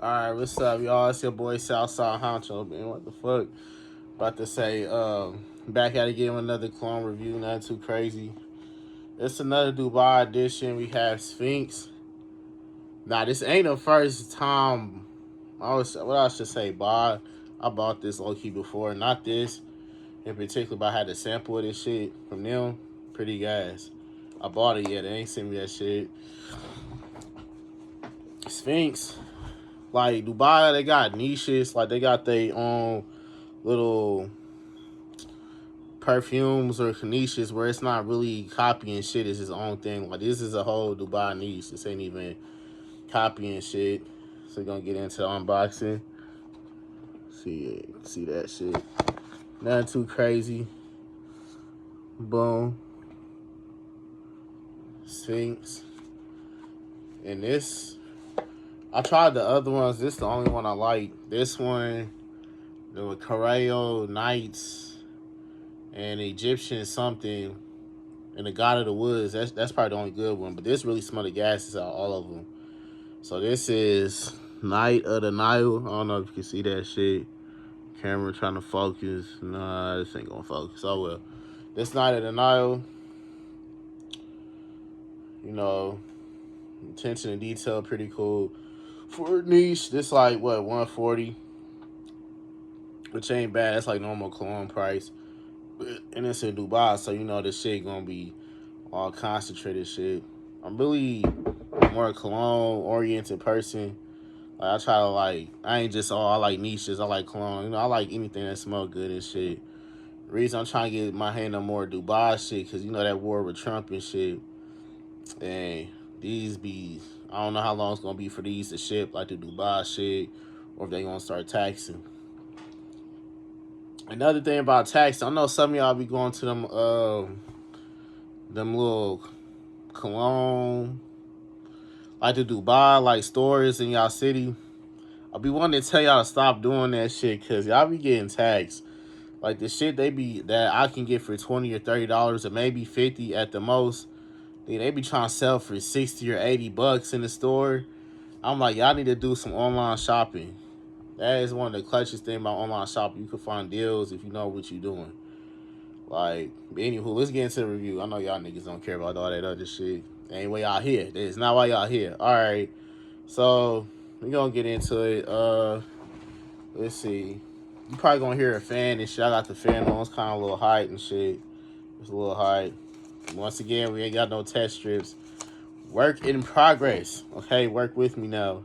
Alright, what's up, y'all? It's your boy Southside Honcho, man. What the fuck? About to say, back at it again with another clone review, nothing too crazy. It's another Dubai edition. We have Sphinx. Now, this ain't the first time what I should say, I bought this low key before. Not this in particular, but I had a sample of this shit from them. Pretty gas. I bought it yet. They ain't sent me that shit. Sphinx. Like Dubai, they got niches. Like they got their own little perfumes or niches where it's not really copying shit. It's his own thing. Like this is a whole Dubai niche. This ain't even copying shit. So we're gonna get into the unboxing. See that shit. Nothing too crazy. Boom. Sphinx. And this, I tried the other ones. This is the only one I like. This one, the Coreo Knights and Egyptian something and the God of the Woods. That's probably the only good one. But this really smell the gases out all of them. So this is Night of the Nile. I don't know if you can see that shit. Camera trying to focus. Nah, this ain't gonna focus. Oh well. This Night of the Nile. You know, attention to detail, pretty cool. For niche, this like what 140, which ain't bad. That's like normal cologne price, and it's in Dubai, so you know this shit gonna be all concentrated shit. I'm really more cologne oriented person. Like I try to I ain't just I like niches. I like cologne. You know, I like anything that smell good and shit. The reason I'm trying to get my hand on more Dubai shit, because you know that war with Trump and shit. And these be, I don't know how long it's gonna be for these to ship, like the Dubai shit, or if they gonna start taxing. Another thing about tax, I know some of y'all be going to them little cologne, like the Dubai like stores in y'all city. I'll be wanting to tell y'all to stop doing that shit, cause y'all be getting taxed. Like the shit that I can get for $20 or $30 or maybe 50 at the most, they be trying to sell for 60 or $80 in the store. I'm like, y'all need to do some online shopping. That is one of the clutchest things about online shopping. You can find deals if you know what you're doing. Like, anywho, let's get into the review. I know y'all niggas don't care about all that other shit. Ain't why y'all here. That is not why y'all here. Alright. So, we gonna get into it. Let's see. You probably gonna hear a fan and shit. I got the fan on. It's kind of a little height and shit. It's a little height. Once again, we ain't got no test strips. Work in progress. Okay, work with me now.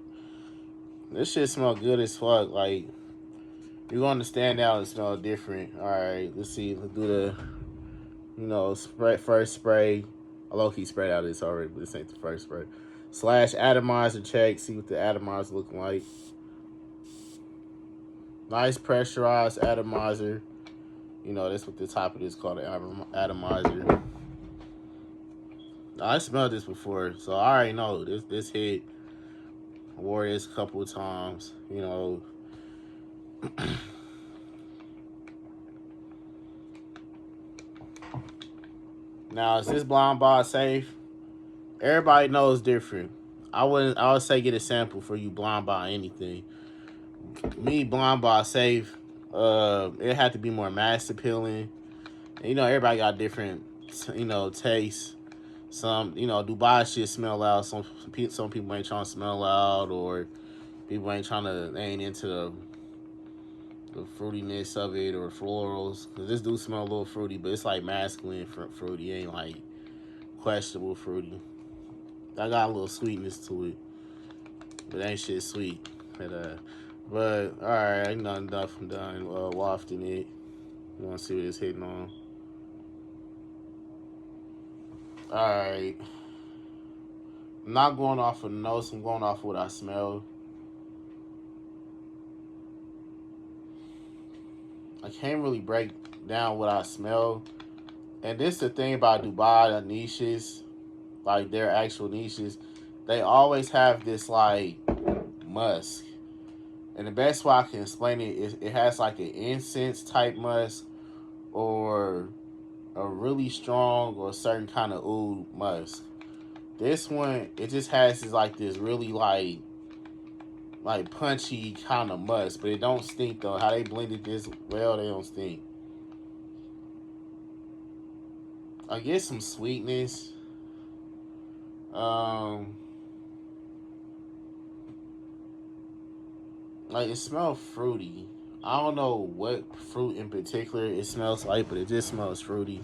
This shit smell good as fuck. Like, you're gonna stand out and smell different. Alright, let's see. Let's do the, first spray. I low-key sprayed out of this already, but this ain't the first spray. Slash atomizer check. See what the atomizer looking like. Nice pressurized atomizer. You know, that's what the top of this called, an atomizer. I smelled this before, so I already know this hit. I wore this a couple of times, you know. Now, is this blind buy safe? Everybody knows different. I would say get a sample for you blind buy anything. Me blind buy safe. It had to be more mass appealing. And, you know, everybody got different, tastes. Some, Dubai shit smell loud. Some people ain't trying to smell loud, or people ain't into the fruitiness of it or florals. Cause this do smell a little fruity, but it's like masculine fruity. It ain't like questionable fruity. I got a little sweetness to it, but ain't shit sweet. But all right, ain't nothing enough. I'm done wafting it. You want to see what it's hitting on? All right. I'm not going off of notes. I'm going off of what I smell. I can't really break down what I smell. And this is the thing about Dubai, the niches, like their actual niches. They always have this like musk. And the best way I can explain it is it has like an incense type musk or a really strong or certain kind of oud musk. This one, it just has this really like like punchy kind of musk, but it don't stink though. How they blended this well, they don't stink. I get some sweetness. Um, like it smells fruity. I don't know what fruit in particular it smells like, but it just smells fruity.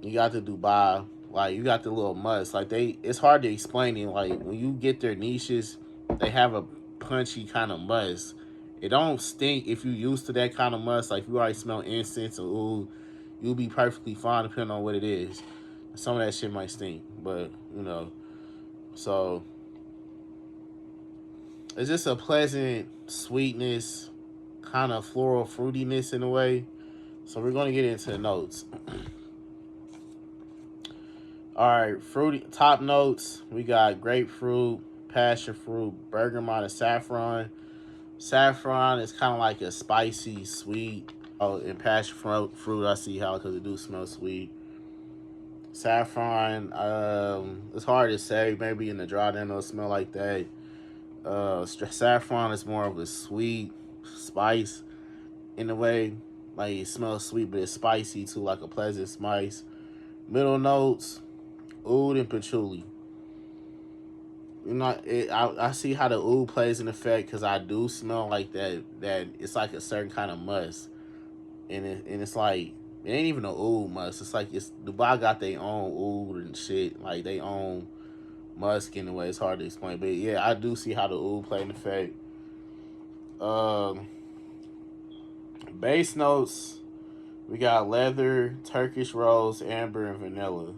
You got the Dubai, like you got the little musk. Like it's hard to explain it. Like when you get their niches, they have a punchy kind of musk. It don't stink if you used to that kind of musk. Like if you already smell incense or ooh, you'll be perfectly fine depending on what it is. Some of that shit might stink, but you know, so it's just a pleasant sweetness, kind of floral fruitiness in a way. So we're gonna get into the notes. All right, fruity top notes. We got grapefruit, passion fruit, bergamot, and saffron. Saffron is kind of like a spicy, sweet. And passion fruit, I see how because it do smell sweet. Saffron, it's hard to say. Maybe in the dry down it'll smell like that. Saffron is more of a sweet spice in a way. Like it smells sweet, but it's spicy too, like a pleasant spice. Middle notes, oud and patchouli. You know, I see how the oud plays an effect because I do smell like that. That it's like a certain kind of musk, and it's like it ain't even an oud musk. It's like it's Dubai got their own oud and shit, like they own musk in a way. It's hard to explain, but yeah, I do see how the oud play an effect. Um, Base notes, we got leather, Turkish rose, amber, and vanilla.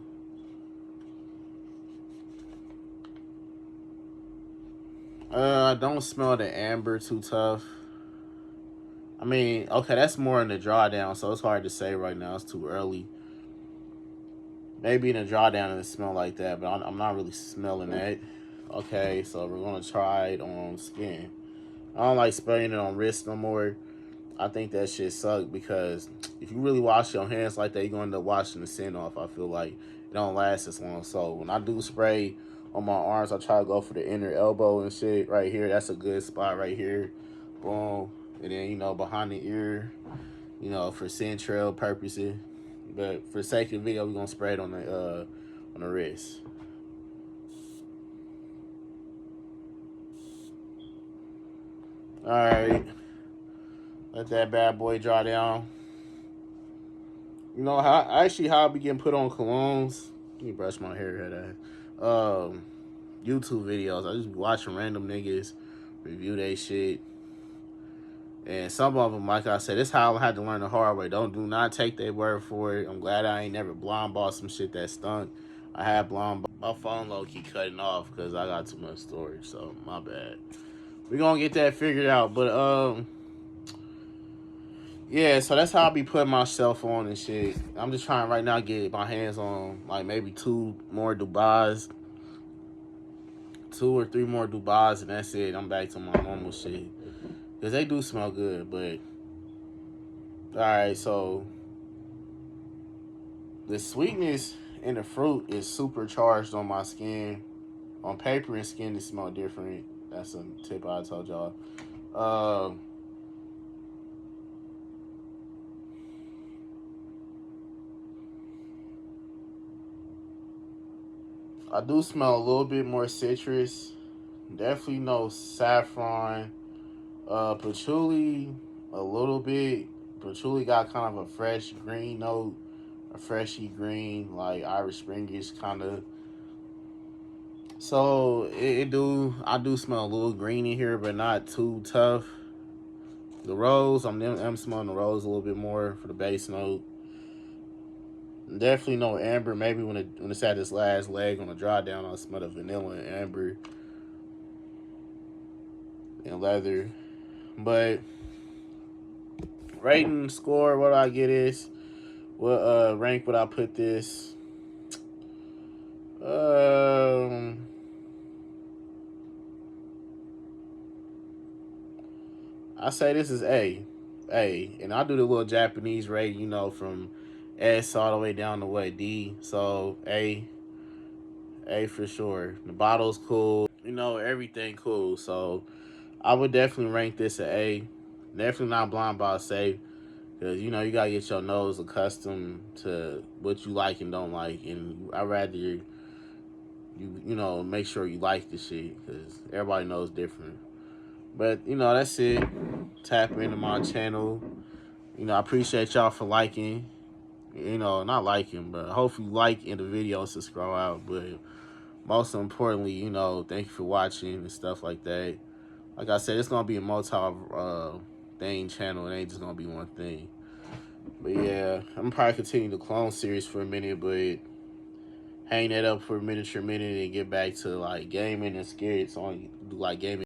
I don't smell the amber too tough. I mean, okay, that's more in the drawdown, so it's hard to say right now. It's too early. Maybe in the drawdown it smell like that, but I'm not really smelling that. Okay, so we're gonna try it on skin. I don't like spraying it on wrist no more. I think that shit suck because if you really wash your hands like that, you're gonna end up washing the scent off. I feel like it don't last as long. So when I do spray on my arms, I try to go for the inner elbow and shit right here. That's a good spot right here. Boom. And then, behind the ear, for scent trail purposes. But for the sake of the video, we're gonna spray it on the wrist. Alright. Let that bad boy dry down. How I be getting put on colognes. Let me brush my hair head at. YouTube videos. I just be watching random niggas review they shit. And some of them, like I said, this is how I had to learn the hard way. Do not take their word for it. I'm glad I ain't never blind bought some shit that stunk. I had blind bought. My phone low key cutting off because I got too much storage, so my bad. We gonna get that figured out, but yeah, so that's how I be putting myself on and shit. I'm just trying right now to get my hands on like maybe two or three more Dubais, and that's it. I'm back to my normal shit. Because they do smell good, but alright, so the sweetness in the fruit is supercharged on my skin. On paper and skin, it smell different. That's a tip I told y'all. I do smell a little bit more citrus. Definitely no saffron. Patchouli, a little bit. Patchouli got kind of a fresh green note. A freshy green, like Irish Springish kind of. So I do smell a little green in here, but not too tough. The rose, I'm smelling the rose a little bit more for the base note. Definitely no amber. Maybe when it's at its last leg on the dry down, I'll smell the vanilla and amber and leather. But rating score, what I get is what rank would I put this? I say this is A, and I do the little Japanese rate, from S all the way down to what D. So A. A for sure. The bottle's cool. You know, everything cool. So I would definitely rank this an A. Definitely not blind buy safe. Because, you know, you got to get your nose accustomed to what you like and don't like. And I'd rather you know, make sure you like the shit. Because everybody knows different. But, you know, that's it. Tap into my channel. You know, I appreciate y'all for liking. You know, not liking, but hopefully like in the video and subscribe out. But most importantly, you know, thank you for watching and stuff like that. Like I said, it's going to be a multi-thing channel. It ain't just going to be one thing. But yeah, I'm probably continue the clone series for a minute, but hang that up for a minute and get back to like gaming and skits on do like gaming